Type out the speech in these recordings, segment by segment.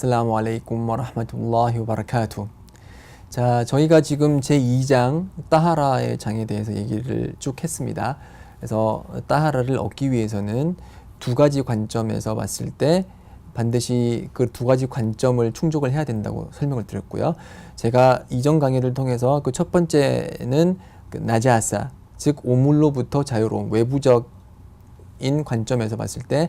아슬라무 알레이쿰 와라흐마툴라히 와바라카투. 자, 저희가 지금 제2장 따하라의 장에 대해서 얘기를 쭉 했습니다. 그래서 따하라를 얻기 위해서는 두 가지 관점에서 봤을 때 반드시 그 두 가지 관점을 충족을 해야 된다고 설명을 드렸고요. 제가 이전 강의를 통해서 그 첫 번째는 그 나자사, 즉 오물로부터 자유로운 외부적인 관점에서 봤을 때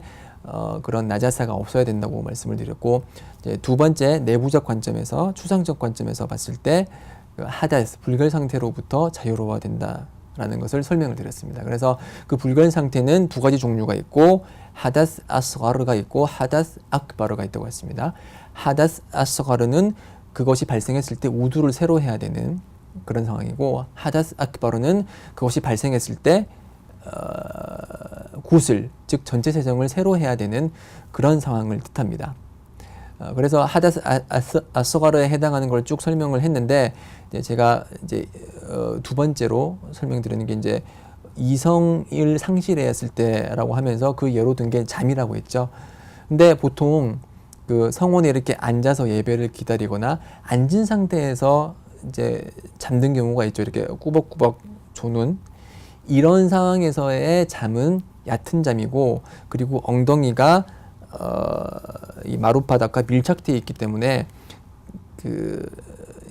그런 나자사가 없어야 된다고 말씀을 드렸고, 이제 두 번째 내부적 관점에서, 추상적 관점에서 봤을 때 그 하다스, 불결 상태로부터 자유로워야 된다라는 것을 설명을 드렸습니다. 그래서 그 불결 상태는 두 가지 종류가 있고, 하다스 아스가르가 있고 하다스 악바르가 있다고 했습니다. 하다스 아스가르는 그것이 발생했을 때 우두를 새로 해야 되는 그런 상황이고, 하다스 악바르는 그것이 발생했을 때 구슬, 즉 전체 세정을 새로 해야 되는 그런 상황을 뜻합니다. 그래서 하다스 아스가르에 해당하는 걸 쭉 설명을 했는데, 이제 제가 이제 두 번째로 설명드리는 게 이제 이성을 상실했을 때라고 하면서 그 예로 든 게 잠이라고 했죠. 근데 보통 그 성원에 이렇게 앉아서 예배를 기다리거나 앉은 상태에서 이제 잠든 경우가 있죠. 이렇게 꾸벅꾸벅 조는 이런 상황에서의 잠은 얕은 잠이고, 그리고 엉덩이가 이 마룻바닥과 밀착되어 있기 때문에 그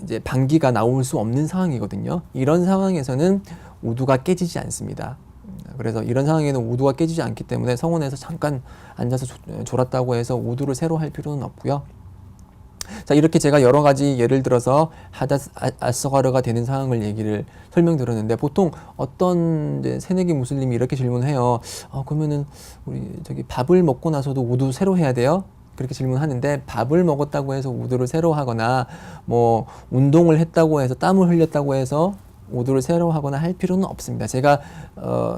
이제 방귀가 나올 수 없는 상황이거든요. 이런 상황에서는 우두가 깨지지 않습니다. 그래서 이런 상황에는 우두가 깨지지 않기 때문에 성원에서 잠깐 앉아서 졸았다고 해서 우두를 새로 할 필요는 없고요. 자, 이렇게 제가 여러 가지 예를 들어서 하다스 아스가르가 되는 상황을 얘기를 설명드렸는데, 보통 어떤 이제 새내기 무슬림이 이렇게 질문해요. 그러면은 우리 저기 밥을 먹고 나서도 우두 새로 해야 돼요? 그렇게 질문하는데, 밥을 먹었다고 해서 우두를 새로 하거나 뭐 운동을 했다고 해서 땀을 흘렸다고 해서 우두를 새로 하거나 할 필요는 없습니다. 제가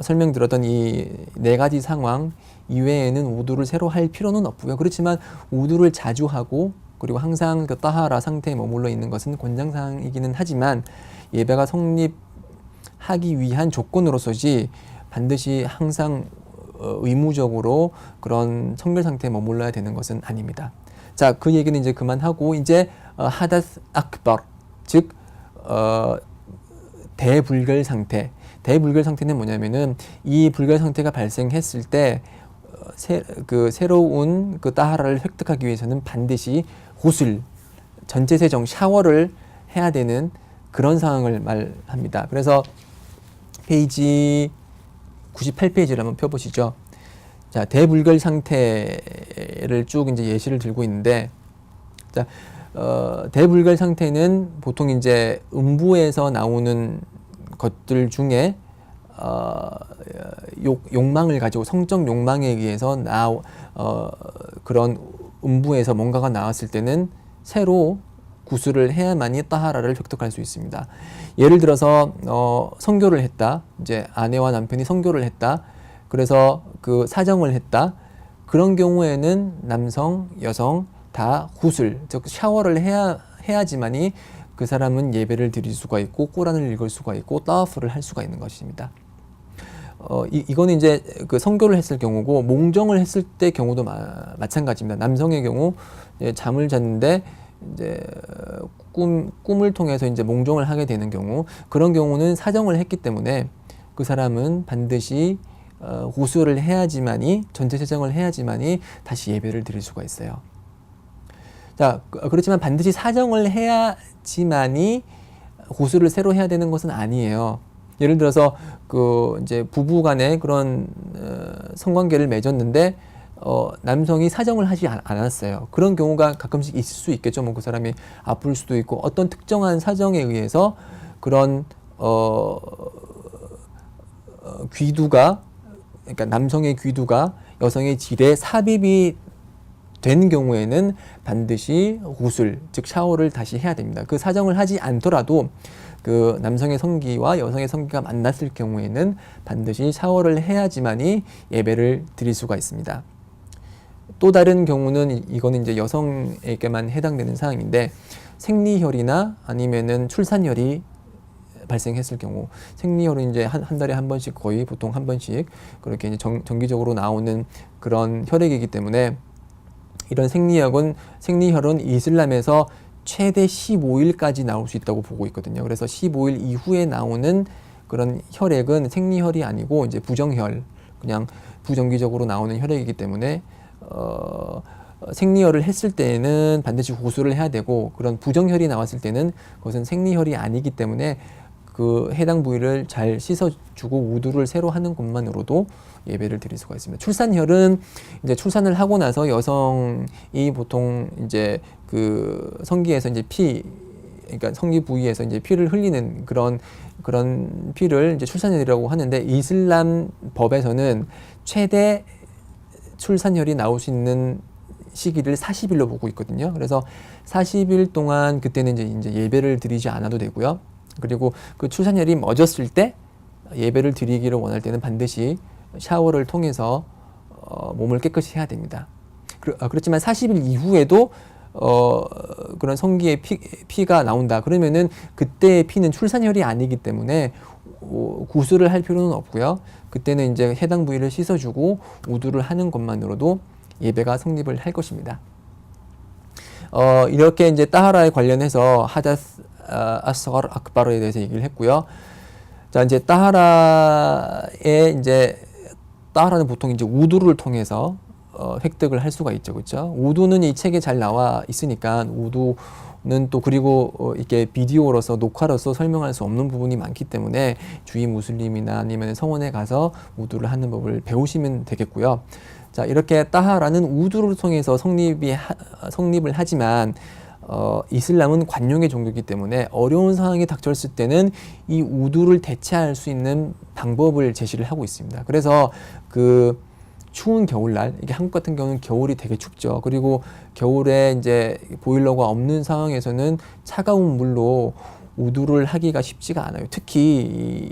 설명드렸던 이 네 가지 상황 이외에는 우두를 새로 할 필요는 없고요. 그렇지만 우두를 자주 하고, 그리고 항상 그 따하라 상태에 머물러 있는 것은 권장사항이기는 하지만 예배가 성립하기 위한 조건으로서지 반드시 항상 의무적으로 그런 성결 상태에 머물러야 되는 것은 아닙니다. 자, 그 얘기는 이제 그만하고, 이제 하다스 악bar, 즉 대불결 상태. 대불결 상태는 뭐냐면은 이 불결 상태가 발생했을 때 새로운 그 따하라를 획득하기 위해서는 반드시 구슬, 전체 세정, 샤워를 해야 되는 그런 상황을 말합니다. 그래서 페이지 98페이지를 한번 펴보시죠. 자, 대불결 상태를 쭉 이제 예시를 들고 있는데, 자, 대불결 상태는 보통 이제 음부에서 나오는 것들 중에 욕망을 가지고, 성적 욕망에 의해서 그런 음부에서 뭔가가 나왔을 때는 새로 구슬을 해야만이 따하라를 획득할 수 있습니다. 예를 들어서 선교를 했다. 이제 아내와 남편이 선교를 했다. 그래서 그 사정을 했다. 그런 경우에는 남성, 여성 다 구슬, 즉 샤워를 해야지만이 그 사람은 예배를 드릴 수가 있고 꾸란을 읽을 수가 있고 따와프를 할 수가 있는 것입니다. 이거는 이제 그 선교를 했을 경우고, 몽정을 했을 때 경우도 마찬가지입니다. 남성의 경우 잠을 잤는데 이제 꿈을 통해서 이제 몽정을 하게 되는 경우, 그런 경우는 사정을 했기 때문에 그 사람은 반드시 구슬을 해야지만이, 전체 세정을 해야지만이 다시 예배를 드릴 수가 있어요. 자, 그렇지만 반드시 사정을 해야지만이 구슬을 새로 해야 되는 것은 아니에요. 예를 들어서 그 이제 부부간에 그런 성관계를 맺었는데 남성이 사정을 하지 않았어요. 그런 경우가 가끔씩 있을 수 있겠죠. 뭐 그 사람이 아플 수도 있고, 어떤 특정한 사정에 의해서 그런 귀두가, 그러니까 남성의 귀두가 여성의 질에 삽입이 된 경우에는 반드시 구슬, 즉 샤워를 다시 해야 됩니다. 그 사정을 하지 않더라도 그 남성의 성기와 여성의 성기가 만났을 경우에는 반드시 샤워를 해야지만이 예배를 드릴 수가 있습니다. 또 다른 경우는, 이거는 이제 여성에게만 해당되는 사항인데, 생리혈이나 아니면은 출산혈이 발생했을 경우, 생리혈은 이제 한 달에 한 번씩, 거의 보통 한 번씩 그렇게 이제 정기적으로 나오는 그런 혈액이기 때문에 이런 생리혈은 이슬람에서 최대 15일까지 나올 수 있다고 보고 있거든요. 그래서 15일 이후에 나오는 그런 혈액은 생리혈이 아니고 이제 부정혈, 그냥 부정기적으로 나오는 혈액이기 때문에 생리혈을 했을 때는 반드시 구술을 해야 되고, 그런 부정혈이 나왔을 때는 그것은 생리혈이 아니기 때문에 그 해당 부위를 잘 씻어주고 우두를 새로 하는 것만으로도 예배를 드릴 수가 있습니다. 출산혈은 이제 출산을 하고 나서 여성이 보통 이제 그 성기에서 이제 그러니까 성기 부위에서 이제 피를 흘리는 그런 피를 이제 출산혈이라고 하는데, 이슬람 법에서는 최대 출산혈이 나올 수 있는 시기를 40일로 보고 있거든요. 그래서 40일 동안 그때는 이제 예배를 드리지 않아도 되고요. 그리고 그 출산혈이 멎었을 때 예배를 드리기를 원할 때는 반드시 샤워를 통해서 몸을 깨끗이 해야 됩니다. 그렇지만 40일 이후에도 그런 성기에 피가 나온다 그러면은 그때의 피는 출산혈이 아니기 때문에 구술을 할 필요는 없고요. 그때는 이제 해당 부위를 씻어주고 우두를 하는 것만으로도 예배가 성립을 할 것입니다. 이렇게 이제 따하라에 관련해서 하다스 아스가르 악바르에 대해서 얘기를 했고요. 자, 이제 따하라는 보통 이제 우두를 통해서 획득을 할 수가 있죠, 그렇죠? 우두는 이 책에 잘 나와 있으니까 우두는 또 그리고 이렇게 비디오로서 녹화로서 설명할 수 없는 부분이 많기 때문에 주위 무슬림이나 아니면 성원에 가서 우두를 하는 법을 배우시면 되겠고요. 자, 이렇게 따하라는 우두를 통해서 성립을 하지만 이슬람은 관용의 종교이기 때문에 어려운 상황이 닥쳤을 때는 이 우두를 대체할 수 있는 방법을 제시를 하고 있습니다. 그래서 그 추운 겨울날, 이게 한국 같은 경우는 겨울이 되게 춥죠. 그리고 겨울에 이제 보일러가 없는 상황에서는 차가운 물로 우두를 하기가 쉽지가 않아요. 특히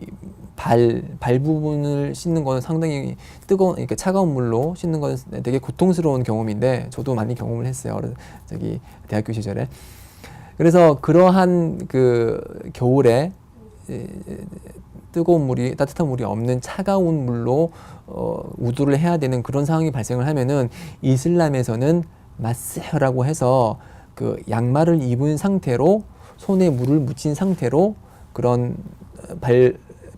발 부분을 씻는 건 상당히 그러니까 차가운 물로 씻는 건 되게 고통스러운 경험인데, 저도 많이 경험을 했어요. 대학교 시절에. 그래서 그러한 그 겨울에 뜨거운 물이, 따뜻한 물이 없는 차가운 물로 우두를 해야 되는 그런 상황이 발생을 하면은 이슬람에서는 마스라고 해서 그 양말을 입은 상태로 손에 물을 묻힌 상태로 그런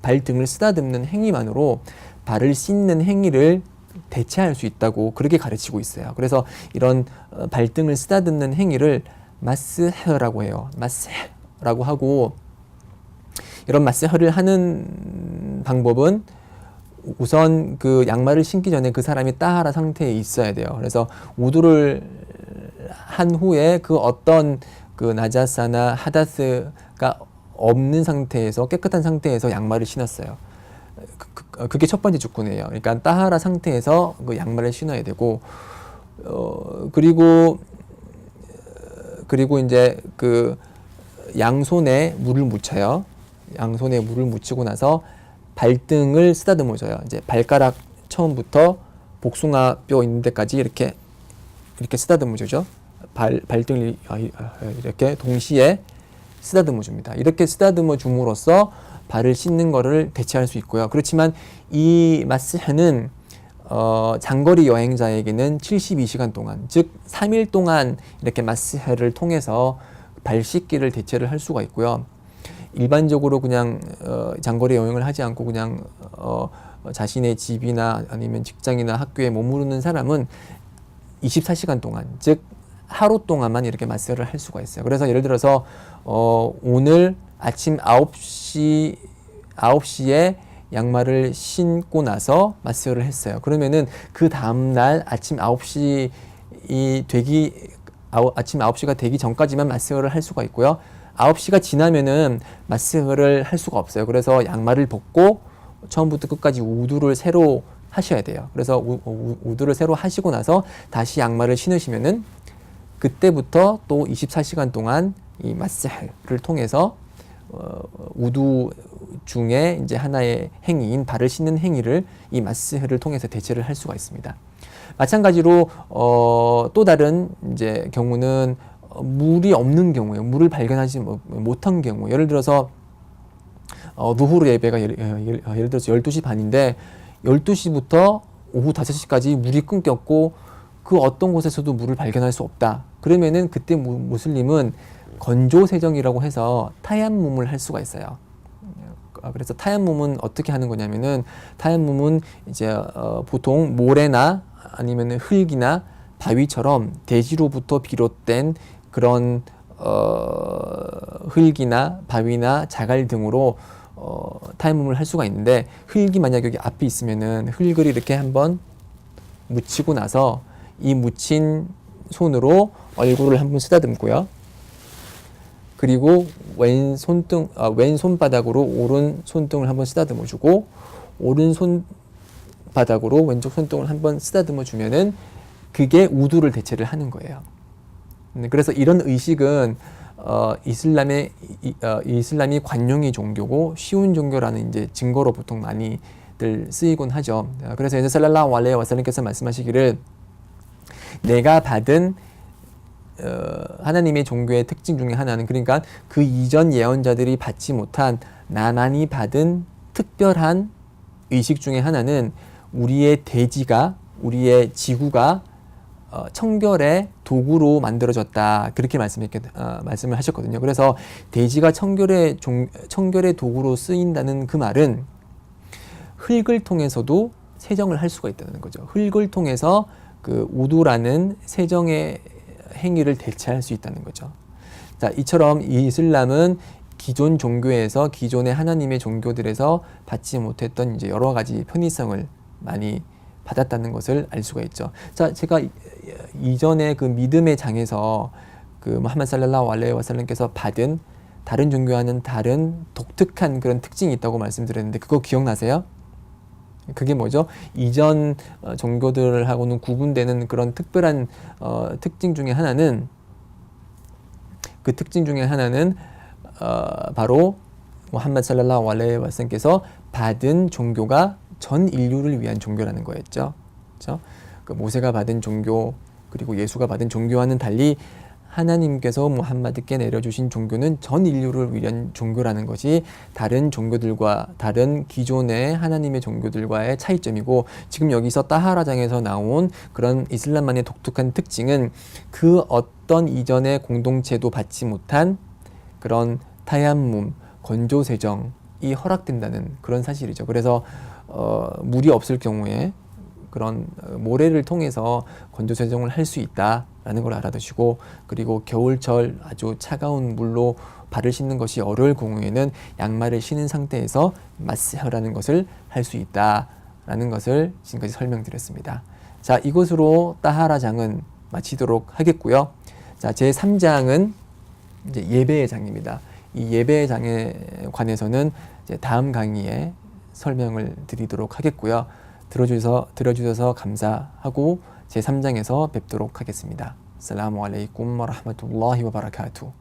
발등을 쓰다듬는 행위만으로 발을 씻는 행위를 대체할 수 있다고 그렇게 가르치고 있어요. 그래서 이런 발등을 쓰다듬는 행위를 마스라고 해요. 마스라고 하고, 이런 마스를 하는 방법은 우선 그 양말을 신기 전에 그 사람이 따하라 상태에 있어야 돼요. 그래서 우두를 한 후에 그 어떤 그 나자사나 하다스가 없는 상태에서, 깨끗한 상태에서 양말을 신었어요. 그게 첫 번째 조건이에요. 그러니까 따하라 상태에서 그 양말을 신어야 되고, 그리고 이제 그 양손에 물을 묻혀요. 양손에 물을 묻히고 나서 발등을 쓰다듬어줘요. 이제 발가락 처음부터 복숭아 뼈 있는 데까지 이렇게 쓰다듬어주죠. 발등을 이렇게 동시에 쓰다듬어 줍니다. 이렇게 쓰다듬어 줌으로써 발을 씻는 거를 대체할 수 있고요. 그렇지만 이 마스는 장거리 여행자에게는 72시간 동안, 즉 3일 동안 이렇게 마스를 통해서 발 씻기를 대체를 할 수가 있고요. 일반적으로 그냥 장거리 여행을 하지 않고 그냥 자신의 집이나 아니면 직장이나 학교에 머무르는 사람은 24시간 동안, 즉 하루 동안만 이렇게 마스를 할 수가 있어요. 그래서 예를 들어서 오늘 아침 9시에 양말을 신고 나서 마스를 했어요. 그러면은 그 다음날 아침 9시가 되기 전까지만 마스를 할 수가 있고요. 9시가 지나면은 마스를 할 수가 없어요. 그래서 양말을 벗고 처음부터 끝까지 우두를 새로 하셔야 돼요. 그래서 우두를 새로 하시고 나서 다시 양말을 신으시면은 그때부터 또 24시간 동안 이 마스를 통해서 우두 중에 이제 하나의 행위인 발을 씻는 행위를 이 마스를 통해서 대체를 할 수가 있습니다. 마찬가지로 또 다른 이제 경우는 물이 없는 경우에, 물을 발견하지 못한 경우, 예를 들어서 누후르 예배가 예를 들어서 12시 반인데 12시부터 오후 5시까지 물이 끊겼고 그 어떤 곳에서도 물을 발견할 수 없다. 그러면은 그때 무슬림은 건조 세정이라고 해서 타야쭟을 할 수가 있어요. 그래서 타야쭟은 어떻게 하는 거냐면은 타야쭟은 이제 보통 모래나 아니면 흙이나 바위처럼 대지로부터 비롯된 그런 흙이나 바위나 자갈 등으로 타야쭟을 할 수가 있는데, 흙이 만약 여기 앞에 있으면은 흙을 이렇게 한번 묻히고 나서 이 묻힌 손으로 얼굴을 한번 쓰다듬고요. 그리고 왼 손바닥으로 오른 손등을 한번 쓰다듬어 주고, 오른 손바닥으로 왼쪽 손등을 한번 쓰다듬어 주면은 그게 우두를 대체를 하는 거예요. 그래서 이런 의식은 이슬람이 관용의 종교고 쉬운 종교라는 이제 증거로 보통 많이들 쓰이곤 하죠. 그래서 이제 살랄라후 알레이히 와살람께서 말씀하시기를, 내가 받은 하나님의 종교의 특징 중에 하나는, 그러니까 그 이전 예언자들이 받지 못한 나만이 받은 특별한 의식 중에 하나는 우리의 대지가, 우리의 지구가 청결의 도구로 만들어졌다. 그렇게 말씀을 하셨거든요. 그래서 대지가 청결의 도구로 쓰인다는 그 말은 흙을 통해서도 세정을 할 수가 있다는 거죠. 흙을 통해서 그 우두라는 세정의 행위를 대체할 수 있다는 거죠. 자, 이처럼 이 이슬람은 기존 종교에서, 기존의 하나님의 종교들에서 받지 못했던 이제 여러 가지 편의성을 많이 받았다는 것을 알 수가 있죠. 자, 제가 이전에 그 믿음의 장에서 그 무함마드 살랄라후 알레이히 와살람께서 받은 다른 종교와는 다른 독특한 그런 특징이 있다고 말씀드렸는데, 그거 기억나세요? 그게 뭐죠? 이전 종교들하고는 구분되는 그런 특별한 특징 중에 하나는, 그 특징 중에 하나는 바로 무함마드 살랄라후 알레이히 와살람께서 받은 종교가 전 인류를 위한 종교라는 거였죠. 그렇죠? 그 모세가 받은 종교, 그리고 예수가 받은 종교와는 달리 하나님께서 무함마드께 내려주신 종교는 전 인류를 위한 종교라는 것이 다른 종교들과, 다른 기존의 하나님의 종교들과의 차이점이고, 지금 여기서 따하라장에서 나온 그런 이슬람만의 독특한 특징은 그 어떤 이전의 공동체도 받지 못한 그런 타야쭟, 건조세정이 허락된다는 그런 사실이죠. 그래서 물이 없을 경우에 그런 모래를 통해서 건조세정을 할 수 있다라는 걸 알아두시고, 그리고 겨울철 아주 차가운 물로 발을 씻는 것이 어려울 경우에는 양말을 신은 상태에서 마스하라는 것을 할 수 있다라는 것을 지금까지 설명드렸습니다. 자, 이것으로 따하라장은 마치도록 하겠고요. 자, 제 3장은 이제 예배의 장입니다. 이 예배의 장에 관해서는 이제 다음 강의에 설명을 드리도록 하겠고요. 들어주셔서 감사하고 제 3장에서 뵙도록 하겠습니다. 아스살라무 알라이쿰 와 라흐마툴라히 와 바라카투.